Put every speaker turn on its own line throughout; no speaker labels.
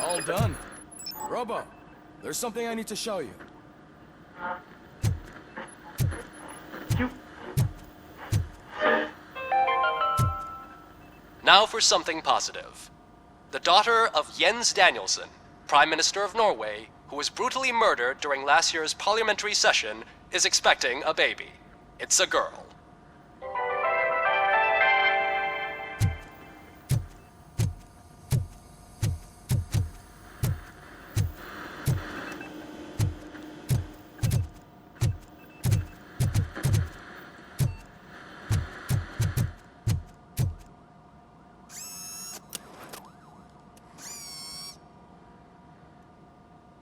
All done. Robo, there's something I need to show you.
Now for something positive. The daughter of Jens Danielson, Prime Minister of Norway, who was brutally murdered during last year's parliamentary session, is expecting a baby. It's a girl.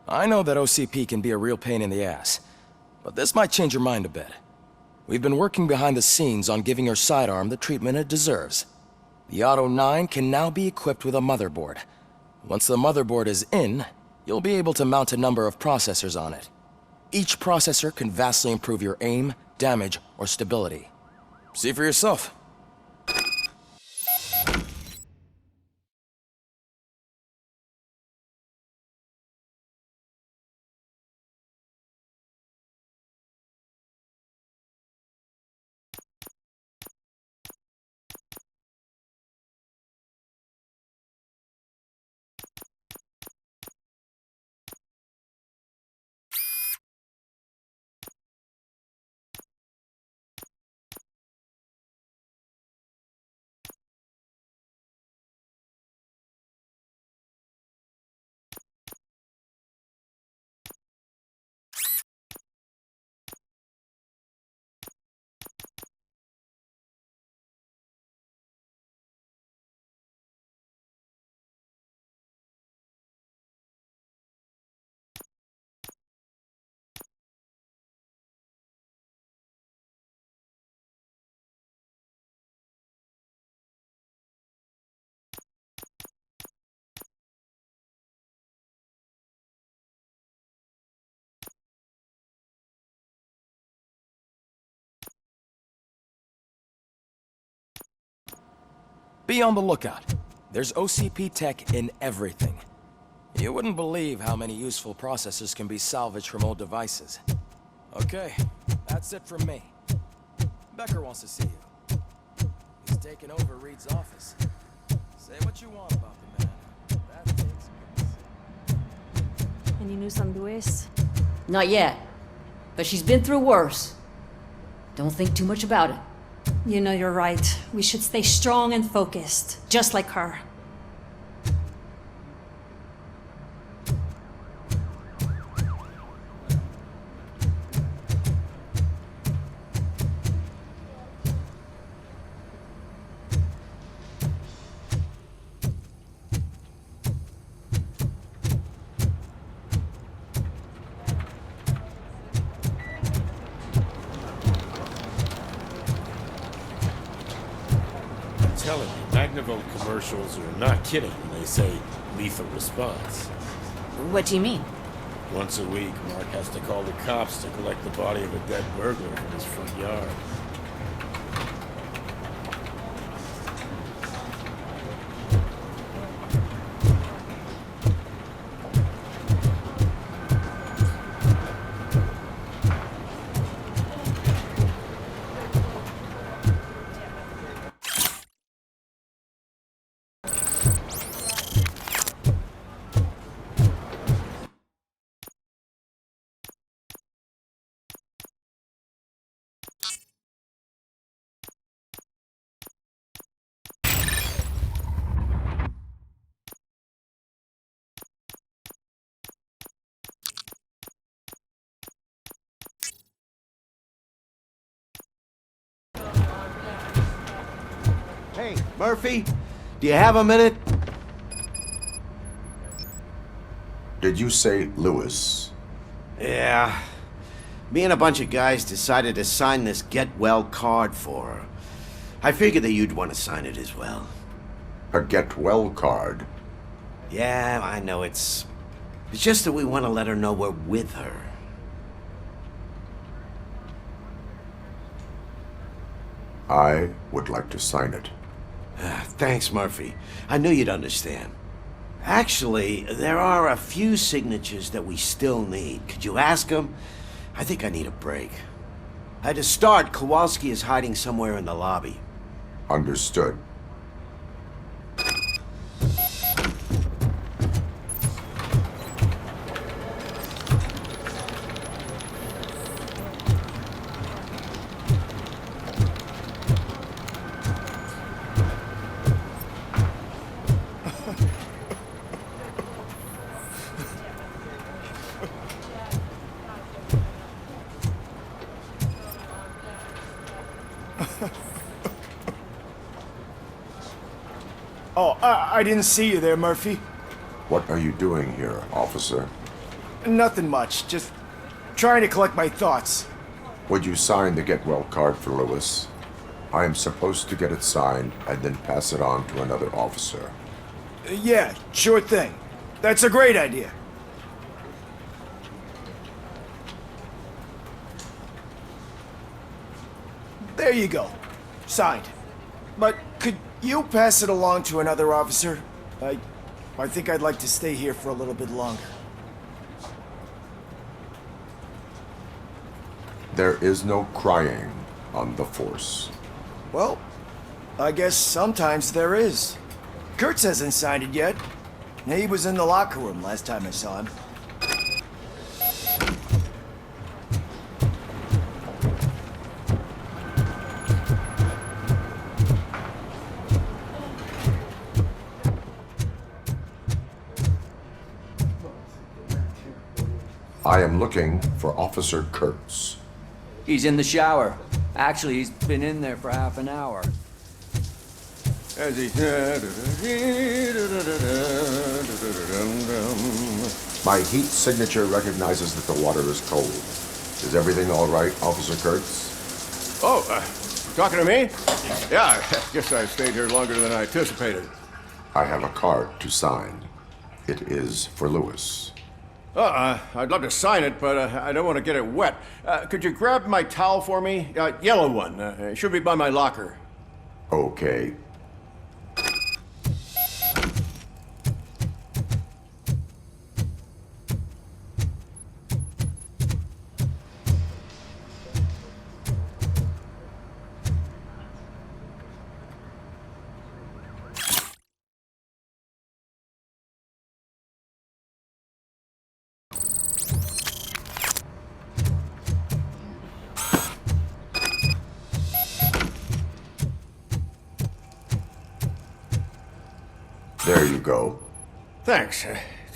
I know that OCP can be a real pain in the ass, but this might change your mind a bit. We've been working behind the scenes on giving your sidearm the treatment it deserves. The Auto 9 can now be equipped with a motherboard. Once the motherboard is in, you'll be able to mount a number of processors on it. Each processor can vastly improve your aim, damage, or stability. See for yourself. Be on the lookout. There's OCP tech in everything. You wouldn't believe how many useful processors can be salvaged from old devices. Okay, that's it from me. Becker wants to see you. He's taken over Reed's office. Say what you want about the man. That takes guts.
Any news on Luis?
Not yet. But she's been through worse. Don't think too much about it.
You know you're right. We should stay strong and focused, just like her.
Telling you, Magnavolt commercials are not kidding when they say lethal response.
What do you mean?
Once a week, Mark has to call the cops to collect the body of a dead burglar from his front yard.
Hey, Murphy, do you have a minute?
Did you say Lewis?
Yeah. Me and a bunch of guys decided to sign this get well card for her. I figured that you'd want to sign it as well.
A get well card?
Yeah, I know it's just that we want to let her know we're with her.
I would like to sign it.
Thanks, Murphy. I knew you'd understand. Actually, there are a few signatures that we still need. Could you ask him? I think I need a break. To start, Kowalski is hiding somewhere in the lobby.
Understood.
Oh, I didn't see you there, Murphy.
What are you doing here, officer?
Nothing much, just trying to collect my thoughts.
Would you sign the get well card for Lewis? I am supposed to get it signed and then pass it on to another officer.
Yeah, sure thing. That's a great idea. There you go. Signed. But could you pass it along to another officer? I think I'd like to stay here for a little bit longer.
There is no crying on the force.
Well, I guess sometimes there is. Kurtz hasn't signed it yet. He was in the locker room last time I saw him.
I am looking for Officer Kurtz.
He's in the shower. Actually, he's been in there for half an hour.
As he...
My heat signature recognizes that the water is cold. Is everything all right, Officer Kurtz?
Oh, talking to me? Yeah, I guess I stayed here longer than I anticipated.
I have a card to sign. It is for Lewis.
I'd love to sign it, but I don't want to get it wet. Could you grab my towel for me? Yellow one. It should be by my locker.
Okay. There you go.
Thanks.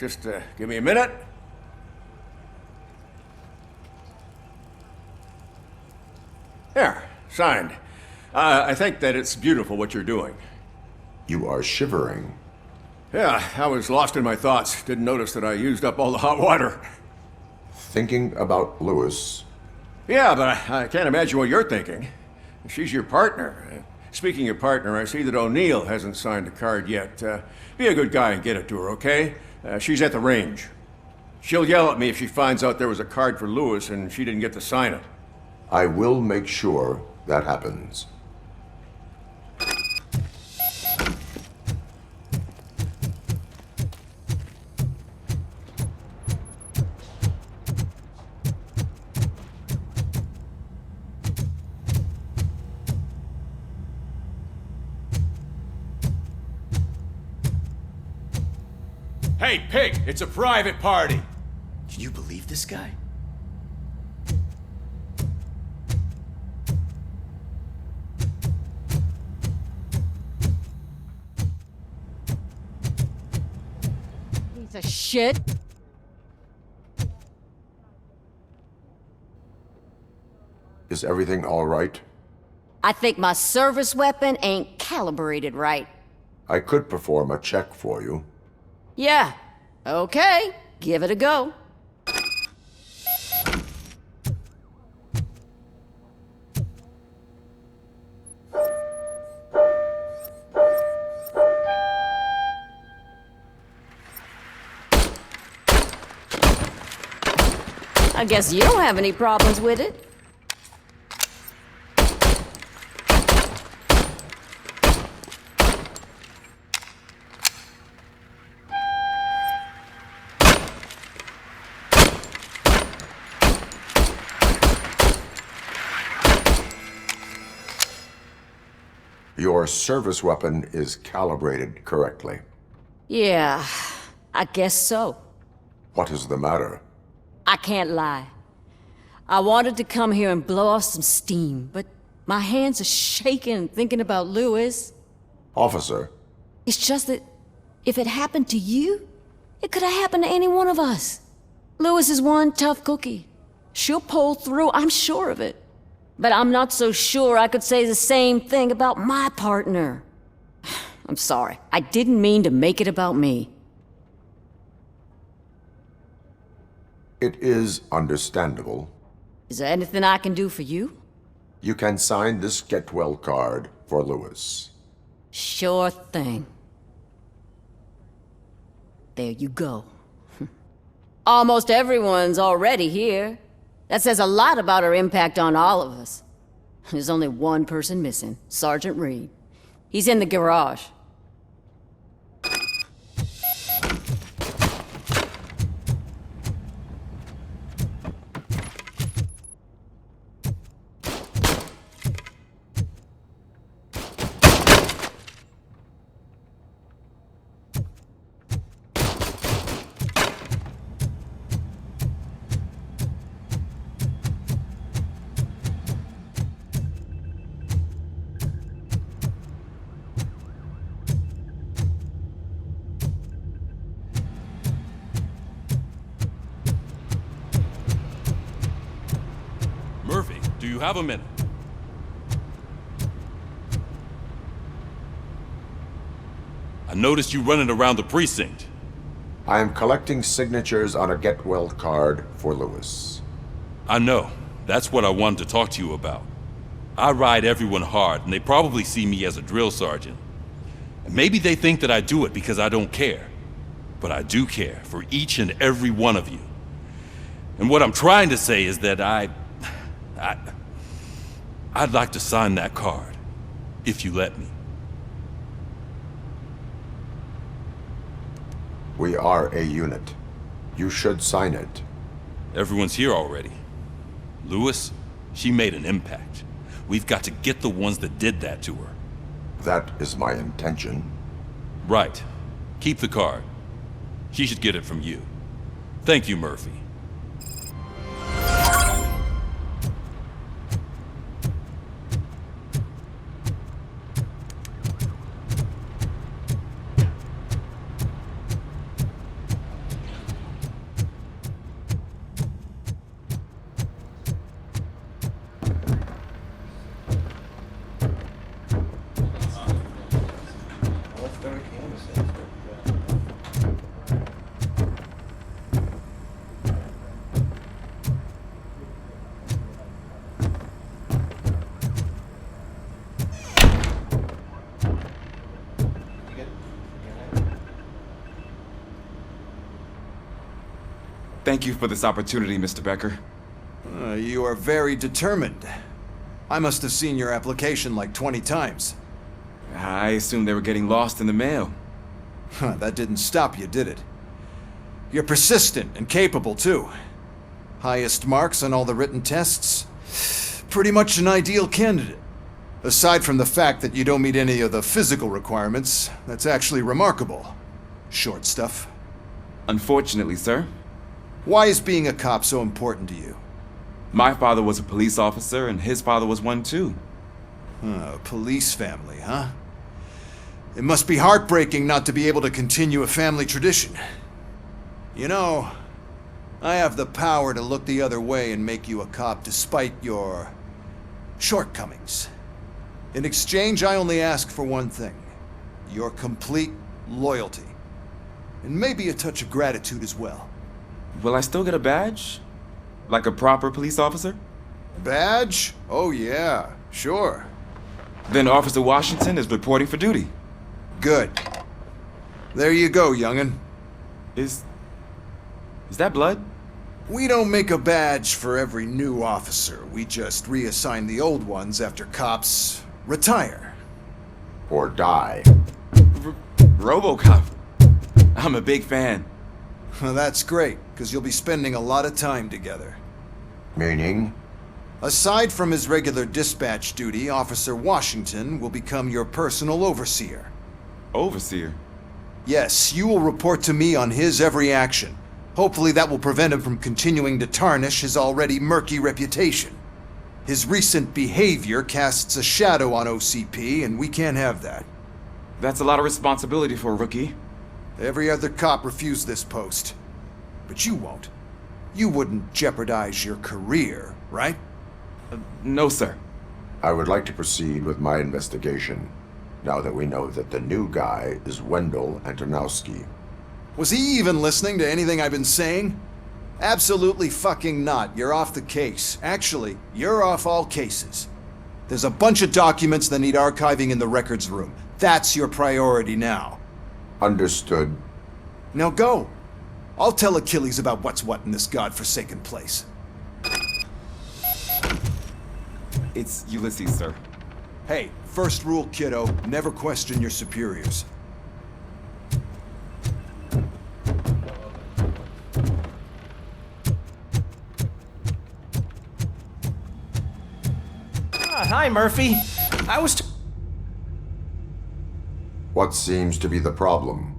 Just give me a minute. There, signed. I think that it's beautiful what you're doing.
You are shivering.
Yeah, I was lost in my thoughts. Didn't notice that I used up all the hot water.
Thinking about Lewis.
Yeah, but I can't imagine what you're thinking. She's your partner. Speaking of partner, I see that O'Neill hasn't signed a card yet. Be a good guy and get it to her, okay? She's at the range. She'll yell at me if she finds out there was a card for Lewis and she didn't get to sign it.
I will make sure that happens.
Hey, Pig, it's a private party.
Can you believe this guy?
Piece of shit.
Is everything all right?
I think my service weapon ain't calibrated right.
I could perform a check for you.
Yeah. Okay. Give it a go. I guess you don't have any problems with it.
Your service weapon is calibrated correctly.
Yeah, I guess so.
What is the matter?
I can't lie. I wanted to come here and blow off some steam, but my hands are shaking thinking about Lewis.
Officer,
It's just that if it happened to you, it could have happened to any one of us. Lewis is one tough cookie. She'll pull through, I'm sure of it. But I'm not so sure I could say the same thing about my partner. I'm sorry. I didn't mean to make it about me.
it is understandable.
Is there anything I can do for you?
You can sign this get well card for Lewis.
Sure thing. There you go. Almost everyone's already here. That says a lot about her impact on all of us. There's only one person missing, Sergeant Reed. He's in the garage.
Murphy, do you have a minute? I noticed you running around the precinct.
I am collecting signatures on a get well card for Lewis.
I know. That's what I wanted to talk to you about. I ride everyone hard, and they probably see me as a drill sergeant. And maybe they think that I do it because I don't care. But I do care for each and every one of you. And what I'm trying to say is that I'd like to sign that card, if you let me.
We are a unit. You should sign it.
Everyone's here already. Lewis, she made an impact. We've got to get the ones that did that to her.
That is my intention.
Right. Keep the card. She should get it from you. Thank you, Murphy.
Thank you for this opportunity, Mr. Becker.
You are very determined. I must have seen your application like 20 times.
I assumed they were getting lost in the mail.
That didn't stop you, did it? You're persistent and capable, too. Highest marks on all the written tests. Pretty much an ideal candidate. Aside from the fact that you don't meet any of the physical requirements, that's actually remarkable. Short stuff.
Unfortunately, sir.
Why is being a cop so important to you?
My father was a police officer, and his father was one too.
A police family, huh? It must be heartbreaking not to be able to continue a family tradition. You know, I have the power to look the other way and make you a cop despite your shortcomings. In exchange, I only ask for one thing. Your complete loyalty. And maybe a touch of gratitude as well.
Will I still get a badge? Like a proper police officer?
Badge? Oh yeah, sure.
Then Officer Washington is reporting for duty.
Good. There you go, young'un.
Is that blood?
We don't make a badge for every new officer. We just reassign the old ones after cops retire.
Or die.
Robocop. I'm a big fan.
Well, that's great, because you'll be spending a lot of time together.
Meaning?
Aside from his regular dispatch duty, Officer Washington will become your personal overseer.
Overseer?
Yes, you will report to me on his every action. Hopefully that will prevent him from continuing to tarnish his already murky reputation. His recent behavior casts a shadow on OCP, and we can't have that.
That's a lot of responsibility for a rookie.
Every other cop refused this post. But you won't. You wouldn't jeopardize your career, right?
No, sir.
I would like to proceed with my investigation, now that we know that the new guy is Wendell Antonowski.
Was he even listening to anything I've been saying? Absolutely fucking not. You're off the case. Actually, you're off all cases. There's a bunch of documents that need archiving in the records room. That's your priority now.
Understood.
Now go. I'll tell Achilles about what's what in this godforsaken place.
It's Ulysses, sir.
Hey, first rule, kiddo, never question your superiors.
Hi, Murphy. I was
What seems to be the problem?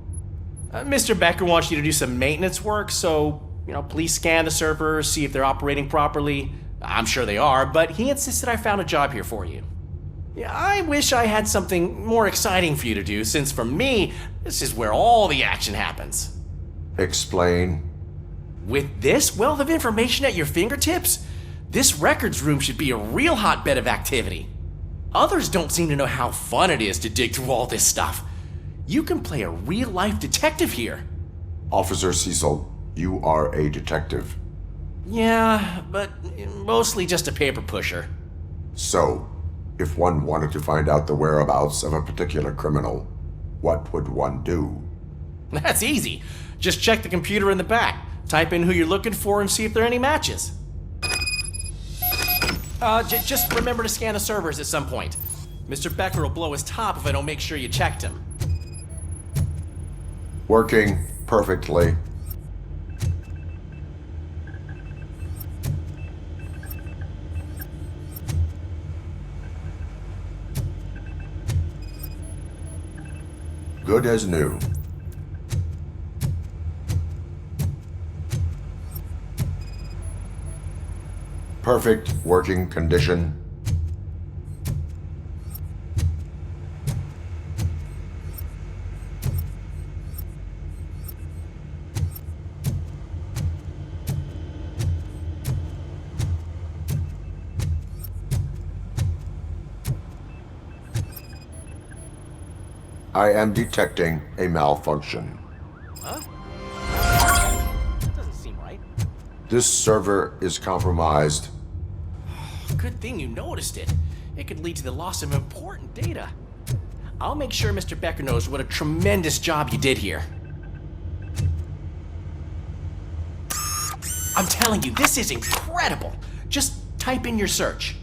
Mr. Becker wants you to do some maintenance work, so, please scan the servers, see if they're operating properly. I'm sure they are, but he insisted I found a job here for you. Yeah, I wish I had something more exciting for you to do, since for me, this is where all the action happens.
Explain.
With this wealth of information at your fingertips, this records room should be a real hotbed of activity. Others don't seem to know how fun it is to dig through all this stuff. You can play a real-life detective here.
Officer Cecil, you are a detective.
Yeah, but mostly just a paper pusher.
So, if one wanted to find out the whereabouts of a particular criminal, what would one do?
That's easy. Just check the computer in the back, type in who you're looking for, and see if there are any matches. Just remember to scan the servers at some point. Mr. Becker will blow his top if I don't make sure you checked him.
Working perfectly. Good as new. Perfect working condition. I am detecting a malfunction.
Huh? Doesn't seem right.
This server is compromised.
Good thing you noticed it. It could lead to the loss of important data. I'll make sure Mr. Becker knows what a tremendous job you did here. I'm telling you, this is incredible. Just type in your search.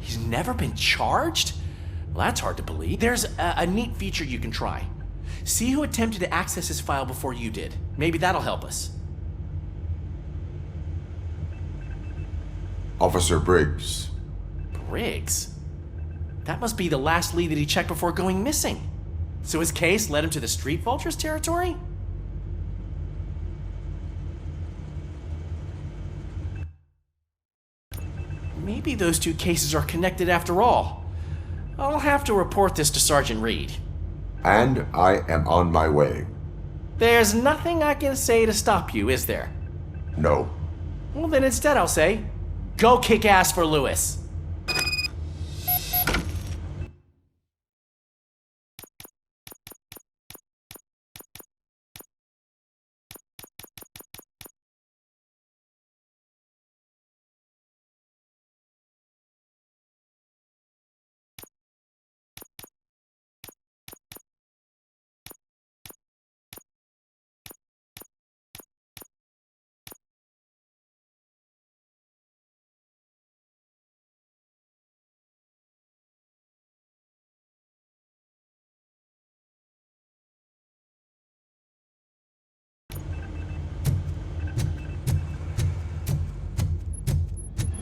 He's never been charged? Well, that's hard to believe. There's a neat feature you can try. See who attempted to access his file before you did. Maybe that'll help us.
Officer Briggs.
Briggs? That must be the last lead that he checked before going missing. So his case led him to the Street Vultures territory? Maybe those two cases are connected after all. I'll have to report this to Sergeant Reed.
And I am on my way.
There's nothing I can say to stop you, is there?
No.
Well, then instead I'll say, go kick ass for Lewis.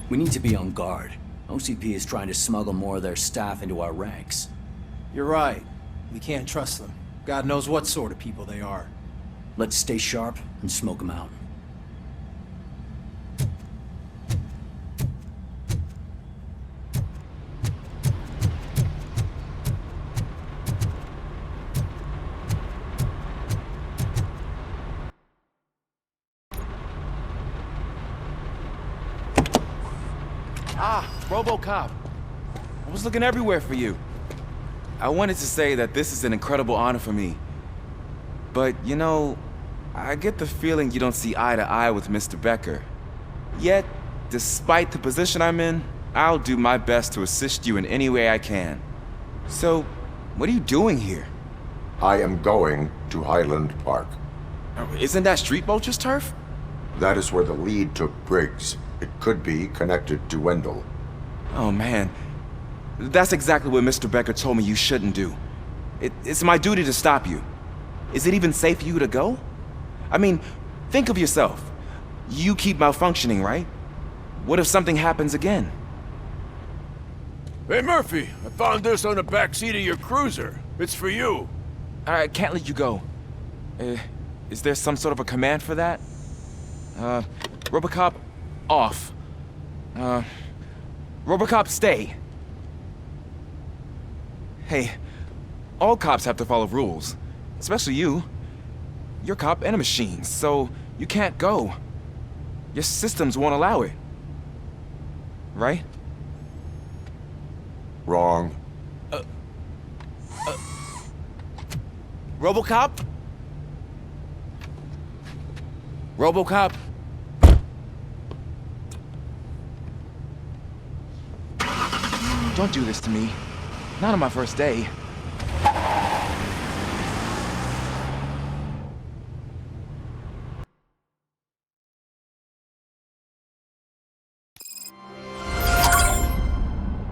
We need to be on guard. OCP is trying to smuggle more of their staff into our ranks.
You're right. We can't trust them. God knows what sort of people they are.
Let's stay sharp and smoke them out.
Ah, Robocop. I was looking everywhere for you. I wanted to say that this is an incredible honor for me. But, you know, I get the feeling you don't see eye to eye with Mr. Becker. Yet, despite the position I'm in, I'll do my best to assist you in any way I can. So, what are you doing here?
I am going to Highland Park.
Isn't that Street Vulture's turf?
That is where the lead took Briggs. It could be connected to Wendell.
Oh, man. That's exactly what Mr. Becker told me you shouldn't do. It's my duty to stop you. Is it even safe for you to go? I mean, think of yourself. You keep malfunctioning, right? What if something happens again?
Hey, Murphy, I found this on the back seat of your cruiser. It's for you.
I can't let you go. Is there some sort of a command for that? Robocop, off. Robocop, stay. Hey, all cops have to follow rules. Especially you. You're a cop and a machine, so you can't go. Your systems won't allow it. Right?
Wrong.
Robocop? Robocop? Don't do this to me. Not on my first day.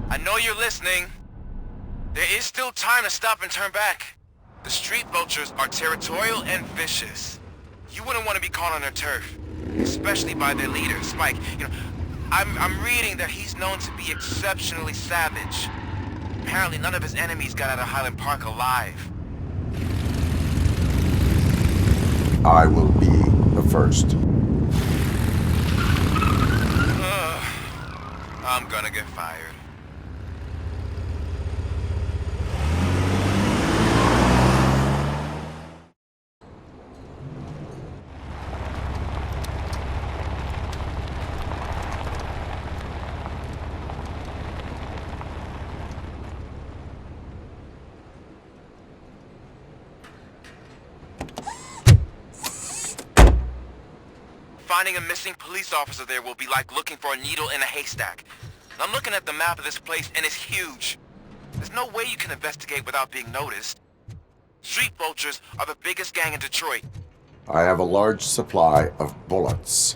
I know you're listening. There is still time to stop and turn back. The Street Vultures are territorial and vicious. You wouldn't want to be caught on their turf, especially by their leader, Spike. You know, I'm reading that he's known to be exceptionally savage. Apparently none of his enemies got out of Highland Park alive.
I will be the first.
I'm gonna get fired. Finding a missing police officer there will be like looking for a needle in a haystack. I'm looking at the map of this place and it's huge. There's no way you can investigate without being noticed. Street Vultures are the biggest gang in Detroit.
I have a large supply of bullets.